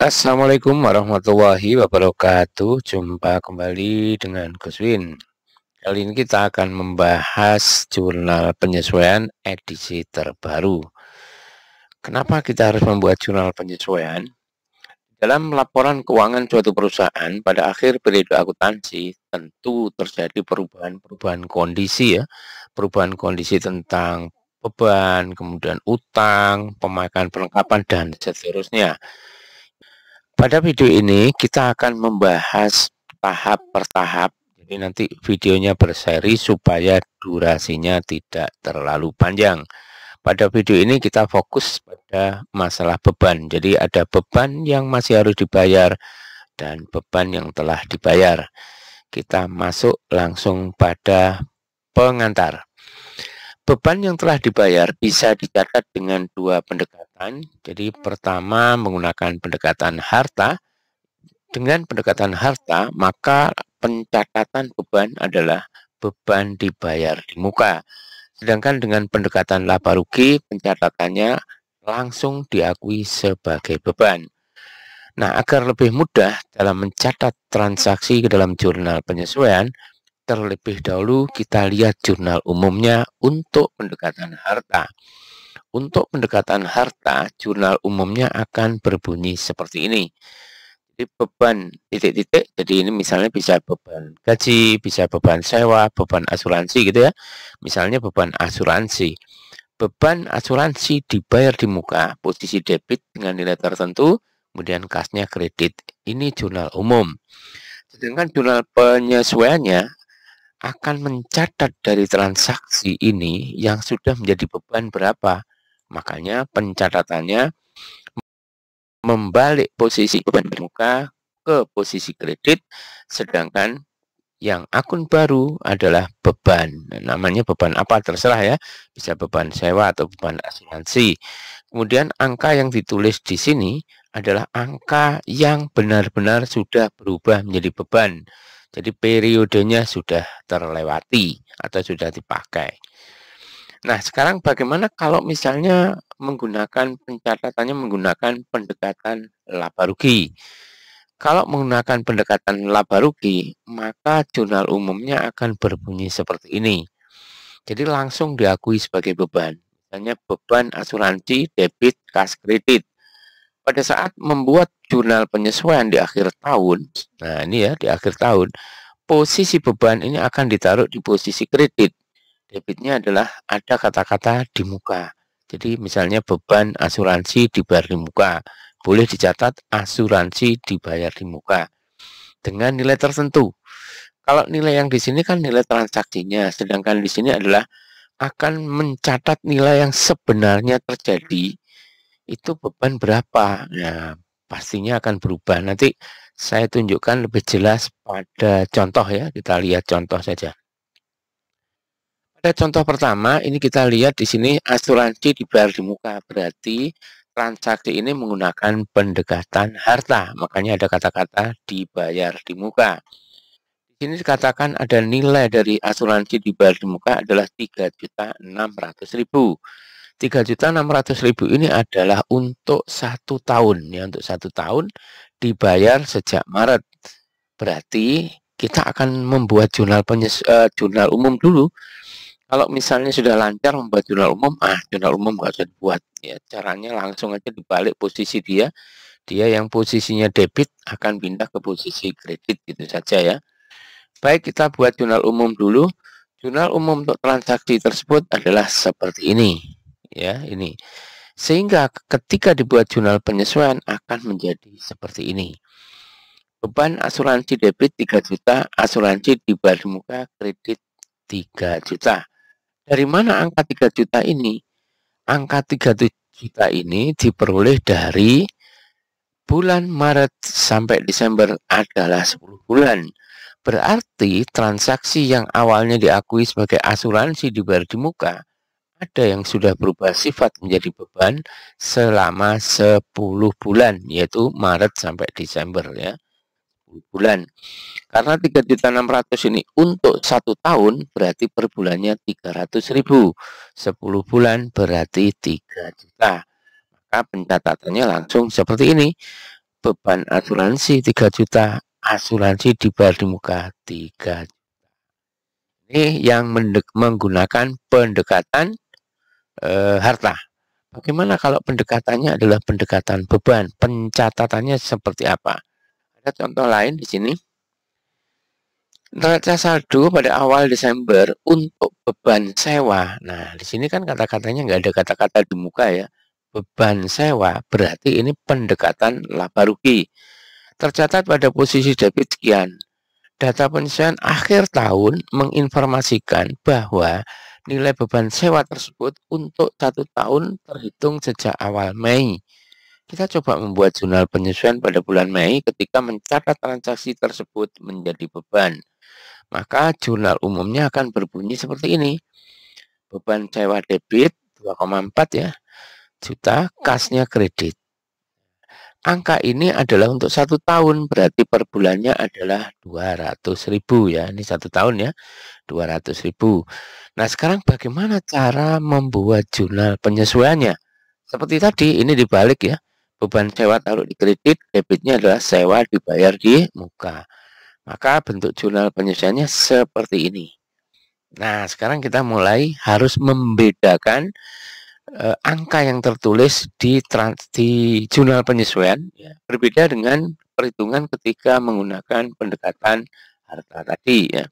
Assalamualaikum warahmatullahi wabarakatuh. Jumpa kembali dengan Gus Win. Kali ini kita akan membahas jurnal penyesuaian edisi terbaru. Kenapa kita harus membuat jurnal penyesuaian? Dalam laporan keuangan suatu perusahaan pada akhir periode akuntansi tentu terjadi perubahan kondisi ya. Perubahan kondisi tentang beban, kemudian utang, pemakaian perlengkapan dan seterusnya. Pada video ini kita akan membahas tahap per tahap. Jadi nanti videonya berseri supaya durasinya tidak terlalu panjang. Pada video ini kita fokus pada masalah beban. Jadi ada beban yang masih harus dibayar dan beban yang telah dibayar. Kita masuk langsung pada pengantar. Beban yang telah dibayar bisa dicatat dengan dua pendekatan. Jadi pertama menggunakan pendekatan harta. Dengan pendekatan harta, maka pencatatan beban adalah beban dibayar di muka. Sedangkan dengan pendekatan laba rugi, pencatatannya langsung diakui sebagai beban. Nah, agar lebih mudah dalam mencatat transaksi ke dalam jurnal penyesuaian, terlebih dahulu kita lihat jurnal umumnya untuk pendekatan harta. Untuk pendekatan harta, jurnal umumnya akan berbunyi seperti ini. Jadi beban titik-titik, jadi ini misalnya bisa beban gaji, bisa beban sewa, beban asuransi gitu ya. Misalnya beban asuransi. Beban asuransi dibayar di muka, posisi debit dengan nilai tertentu, kemudian kasnya kredit. Ini jurnal umum. Sedangkan jurnal penyesuaiannya akan mencatat dari transaksi ini yang sudah menjadi beban berapa. Makanya pencatatannya membalik posisi beban di muka ke posisi kredit, sedangkan yang akun baru adalah beban. Namanya beban apa terserah ya, bisa beban sewa atau beban asuransi. Kemudian angka yang ditulis di sini adalah angka yang benar-benar sudah berubah menjadi beban. Jadi periodenya sudah terlewati atau sudah dipakai. Nah, sekarang bagaimana kalau misalnya pencatatannya menggunakan pendekatan laba rugi? Kalau menggunakan pendekatan laba rugi, maka jurnal umumnya akan berbunyi seperti ini. Jadi langsung diakui sebagai beban. Misalnya beban asuransi, debit, kas kredit. Pada saat membuat jurnal penyesuaian di akhir tahun, nah ini ya di akhir tahun, posisi beban ini akan ditaruh di posisi kredit. Debitnya adalah ada kata-kata di muka. Jadi misalnya beban asuransi dibayar di muka. Boleh dicatat asuransi dibayar di muka. Dengan nilai tertentu. Kalau nilai yang di sini kan nilai transaksinya. Sedangkan di sini adalah akan mencatat nilai yang sebenarnya terjadi. Itu beban berapa. Nah, pastinya akan berubah. Nanti saya tunjukkan lebih jelas pada contoh ya. Kita lihat contoh saja. Pada contoh pertama, ini kita lihat di sini asuransi dibayar di muka. Berarti transaksi ini menggunakan pendekatan harta. Makanya ada kata-kata dibayar di muka. Di sini dikatakan ada nilai dari asuransi dibayar di muka adalah 3.600.000. 3.600.000 ini adalah untuk 1 tahun ya, untuk 1 tahun dibayar sejak Maret. Berarti kita akan membuat jurnal umum dulu. Kalau misalnya sudah lancar membuat jurnal umum, jurnal umum nggak usah dibuat ya. Caranya langsung aja dibalik posisi dia. Dia yang posisinya debit akan pindah ke posisi kredit gitu saja ya. Baik, kita buat jurnal umum dulu. Jurnal umum untuk transaksi tersebut adalah seperti ini. Ya, ini. Sehingga ketika dibuat jurnal penyesuaian akan menjadi seperti ini. Beban asuransi debit 3 juta, asuransi dibayar di muka, kredit 3 juta. Dari mana angka 3 juta ini? Angka 3 juta ini diperoleh dari bulan Maret sampai Desember adalah 10 bulan. Berarti transaksi yang awalnya diakui sebagai asuransi dibayar di muka, ada yang sudah berubah sifat menjadi beban selama 10 bulan, yaitu Maret sampai Desember ya. 10 bulan. Karena 3.600.000 ini untuk 1 tahun berarti per bulannya 300.000. 10 bulan berarti 3 juta. Maka pencatatannya langsung seperti ini. beban asuransi 3 juta, asuransi dibayar di muka 3 juta. Ini yang menggunakan pendekatan harta. Bagaimana kalau pendekatannya adalah pendekatan beban? Pencatatannya seperti apa? Ada contoh lain di sini. Neraca saldo pada awal Desember untuk beban sewa. Nah, di sini kan kata-katanya nggak ada kata-kata di muka ya. Beban sewa berarti ini pendekatan laba rugi. Tercatat pada posisi debit sekian. Data penyesuaian akhir tahun menginformasikan bahwa nilai beban sewa tersebut untuk 1 tahun terhitung sejak awal Mei. Kita coba membuat jurnal penyesuaian pada bulan Mei ketika mencatat transaksi tersebut menjadi beban. Maka jurnal umumnya akan berbunyi seperti ini. Beban sewa debit 2,4 ya juta, kasnya kredit. Angka ini adalah untuk 1 tahun, berarti per bulannya adalah 200.000 ya. Ini 1 tahun ya, 200.000. Nah, sekarang bagaimana cara membuat jurnal penyesuaiannya? Seperti tadi, ini dibalik ya. Beban sewa taruh di kredit, debitnya adalah sewa dibayar di muka. Maka bentuk jurnal penyesuaiannya seperti ini. Nah, sekarang kita mulai harus membedakan angka yang tertulis di jurnal penyesuaian ya, berbeda dengan perhitungan ketika menggunakan pendekatan harta tadi ya.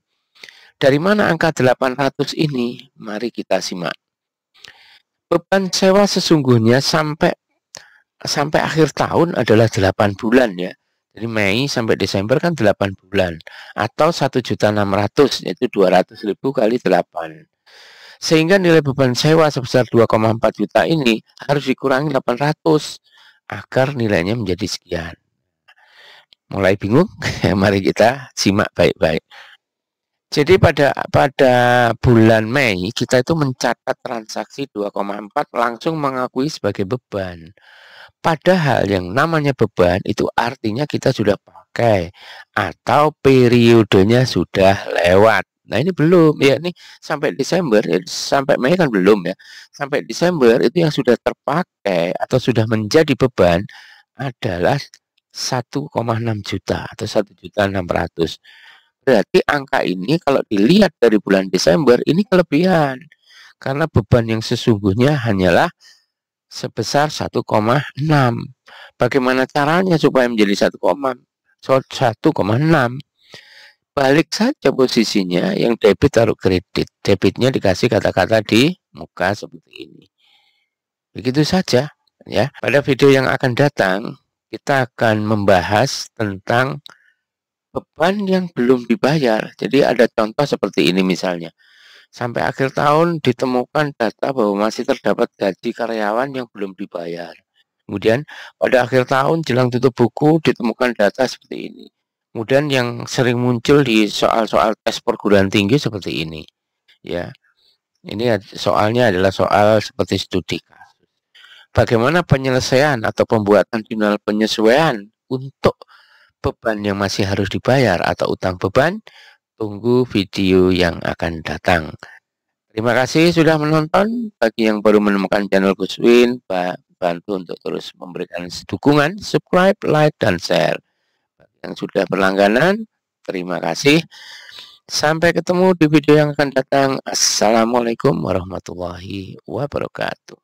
Dari mana angka 800 ini? Mari kita simak. Beban sewa sesungguhnya sampai akhir tahun adalah 8 bulan ya. Jadi Mei sampai Desember kan 8 bulan atau 1.600.000 yaitu 200.000 kali 8. Sehingga nilai beban sewa sebesar 2,4 juta ini harus dikurangi 800 agar nilainya menjadi sekian. Mulai bingung? Mari kita simak baik-baik. Jadi pada bulan Mei kita itu mencatat transaksi 2,4 langsung mengakui sebagai beban. Padahal yang namanya beban itu artinya kita sudah pakai atau periodenya sudah lewat. Nah, ini belum ya, ini sampai Desember ya, sampai Mei kan belum ya. Sampai Desember itu yang sudah terpakai atau sudah menjadi beban adalah 1,6 juta atau 1.600.000. Berarti angka ini kalau dilihat dari bulan Desember ini kelebihan. Karena beban yang sesungguhnya hanyalah sebesar 1,6. Bagaimana caranya supaya menjadi 1,6? Balik saja posisinya, yang debit taruh kredit. Debitnya dikasih kata-kata di muka seperti ini. Begitu saja ya. Pada video yang akan datang kita akan membahas tentang beban yang belum dibayar. Jadi ada contoh seperti ini misalnya. Sampai akhir tahun ditemukan data bahwa masih terdapat gaji karyawan yang belum dibayar. Kemudian pada akhir tahun jelang tutup buku ditemukan data seperti ini. Kemudian yang sering muncul di soal-soal tes perguruan tinggi seperti ini. Ya. Ini soalnya adalah soal seperti studi kasus. Bagaimana penyelesaian atau pembuatan jurnal penyesuaian untuk beban yang masih harus dibayar atau utang beban? Tunggu video yang akan datang. Terima kasih sudah menonton. Bagi yang baru menemukan channel Gus Win, bantu untuk terus memberikan dukungan, subscribe, like, dan share. Bagi yang sudah berlangganan, terima kasih. Sampai ketemu di video yang akan datang. Assalamualaikum warahmatullahi wabarakatuh.